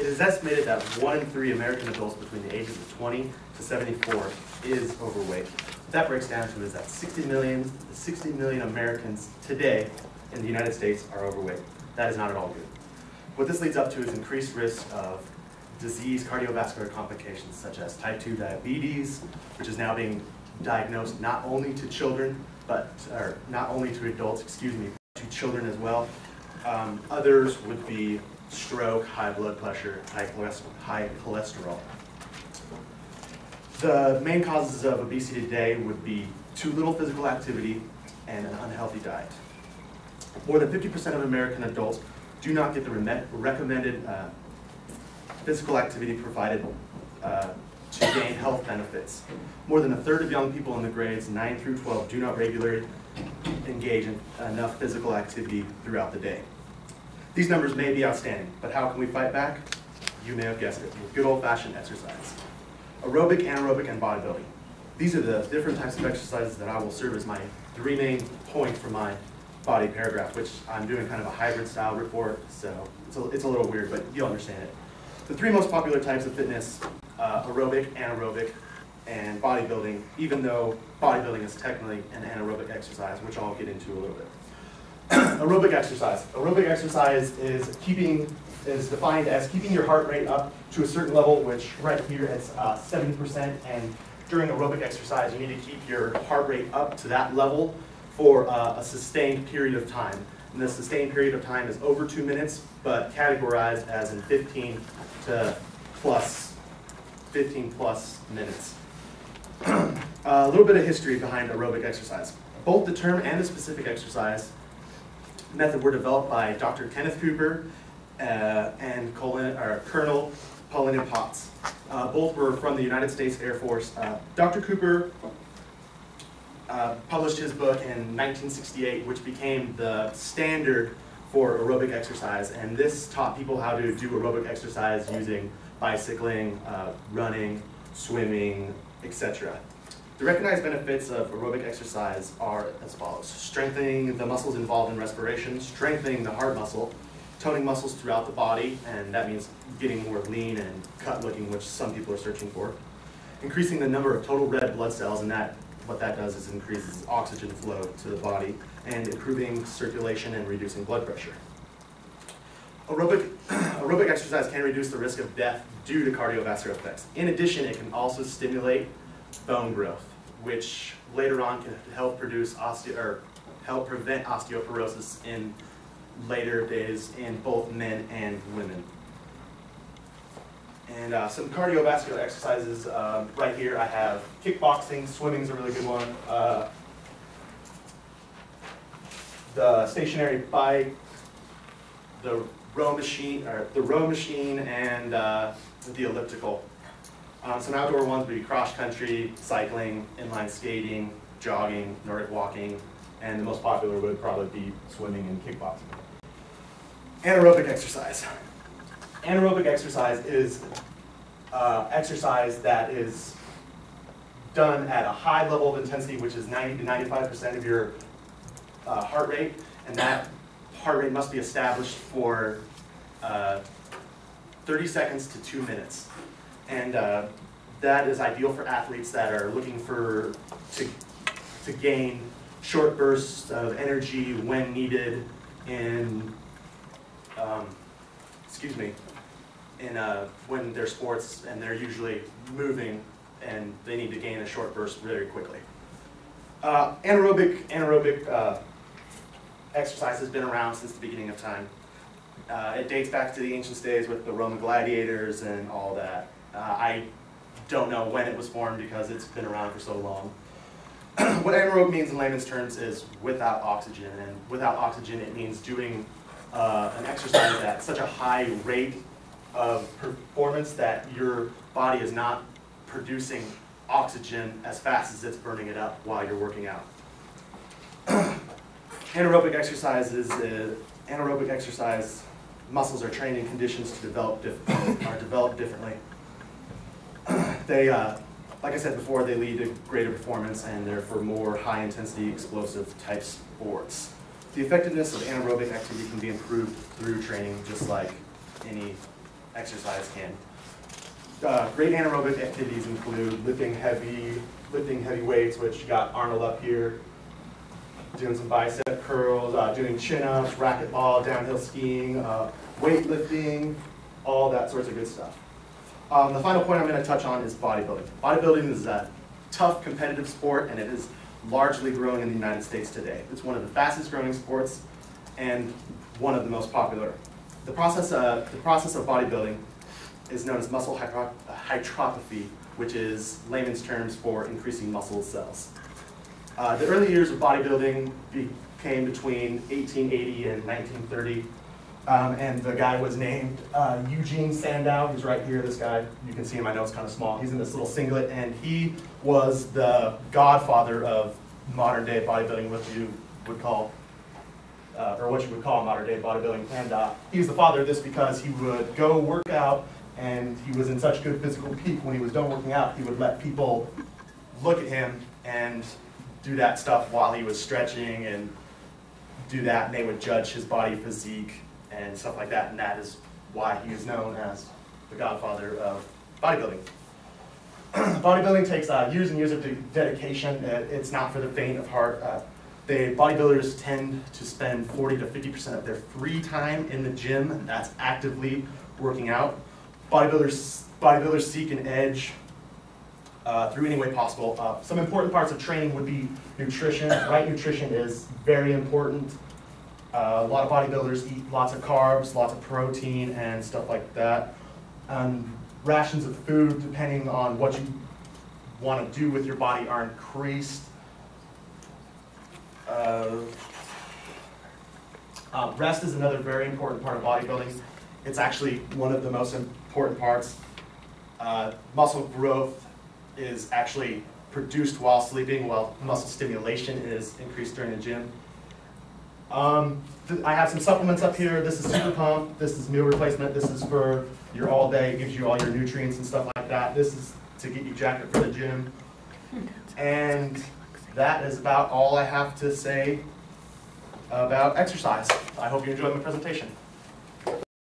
is estimated that 1 in 3 American adults between the ages of 20 to 74 is overweight. What that breaks down to is that 60 million Americans today in the United States are overweight. That is not at all good. What this leads up to is increased risk of disease, cardiovascular complications such as type 2 diabetes, which is now being diagnosed not only to children, or not only to adults, excuse me, but to children as well. Others would be stroke, high blood pressure, high cholesterol. The main causes of obesity today would be too little physical activity and an unhealthy diet. More than 50% of American adults do not get the recommended physical activity provided to gain health benefits. More than a third of young people in the grades 9 through 12 do not regularly engage in enough physical activity throughout the day. These numbers may be outstanding, but how can we fight back? You may have guessed it, with good old-fashioned exercise. Aerobic, anaerobic, and bodybuilding. These are the different types of exercises that I will serve as my 3 main points for my body paragraph, which I'm doing kind of a hybrid style report, so it's a little weird, but you'll understand it. The 3 most popular types of fitness, aerobic, anaerobic, and bodybuilding, even though bodybuilding is technically an anaerobic exercise, which I'll get into a little bit. Aerobic exercise. Aerobic exercise is defined as keeping your heart rate up to a certain level, which right here is 70%, and during aerobic exercise you need to keep your heart rate up to that level for a sustained period of time. And the sustained period of time is over 2 minutes, but categorized as in 15 plus minutes. A little bit of history behind aerobic exercise. Both the term and the specific exercise method were developed by Dr. Kenneth Cooper and Colonel Pauline Potts. Both were from the United States Air Force. Dr. Cooper published his book in 1968, which became the standard for aerobic exercise, and this taught people how to do aerobic exercise using bicycling, running, swimming, etc. The recognized benefits of aerobic exercise are as follows: strengthening the muscles involved in respiration, strengthening the heart muscle, toning muscles throughout the body, and that means getting more lean and cut looking, which some people are searching for, increasing the number of total red blood cells, and what that does is increases oxygen flow to the body, and improving circulation and reducing blood pressure. Aerobic exercise can reduce the risk of death due to cardiovascular effects. In addition, it can also stimulate bone growth, which later on can help help prevent osteoporosis in later days in both men and women. And some cardiovascular exercises, right here I have kickboxing, swimming is a really good one, the stationary bike, the row machine, and the elliptical. Some outdoor ones would be cross country, cycling, inline skating, jogging, Nordic walking, and the most popular would probably be swimming and kickboxing. Anaerobic exercise. Anaerobic exercise is exercise that is done at a high level of intensity, which is 90 to 95% of your heart rate, and that heart rate must be established for 30 seconds to 2 minutes. And that is ideal for athletes that are looking to gain short bursts of energy when needed in when they're sports and they're usually moving and they need to gain a short burst very quickly. Anaerobic exercise has been around since the beginning of time. It dates back to the ancient days with the Roman gladiators and all that. I don't know when it was formed because it's been around for so long. What anaerobic means in layman's terms is without oxygen, and without oxygen it means doing an exercise at such a high rate of performance that your body is not producing oxygen as fast as it's burning it up while you're working out. Anaerobic exercise muscles are trained in conditions to develop differently. They, like I said before, they lead to greater performance and they're for more high-intensity, explosive type sports. The effectiveness of anaerobic activity can be improved through training, just like any exercise can. Great anaerobic activities include lifting heavy weights, which you got Arnold up here, doing some bicep curls, doing chin-ups, racquetball, downhill skiing, weightlifting, all that sorts of good stuff. The final point I'm going to touch on is bodybuilding. Bodybuilding is a tough competitive sport, and it is largely growing in the United States today. It's one of the fastest growing sports and one of the most popular. The process of bodybuilding is known as muscle hypertrophy, which is layman's terms for increasing muscle cells. The early years of bodybuilding came between 1880 and 1930, and the guy was named Eugene Sandow. He's right here, this guy. You can see in my notes, kind of small. He's in this little singlet, and he was the godfather of modern day bodybuilding, what you would call modern day bodybuilding. And he was the father of this because he would go work out, and he was in such good physical peak. When he was done working out, he would let people look at him and do that stuff while he was stretching and do that, and they would judge his body physique and stuff like that, and that is why he is known as the godfather of bodybuilding. Bodybuilding takes years and years of dedication. It's not for the faint of heart. The bodybuilders tend to spend 40 to 50% of their free time in the gym, and that's actively working out. Bodybuilders seek an edge through any way possible. Some important parts of training would be nutrition. Right nutrition is very important. A lot of bodybuilders eat lots of carbs, lots of protein, and stuff like that. Rations of food, depending on what you want to do with your body, are increased. Rest is another very important part of bodybuilding. It's actually one of the most important parts. Muscle growth is actually produced while sleeping, while muscle stimulation is increased during the gym. I have some supplements up here. This is Super Pump. This is meal replacement. This is for your all day. It gives you all your nutrients and stuff like that. This is to get you jacked up for the gym. And that is about all I have to say about exercise. I hope you enjoyed my presentation.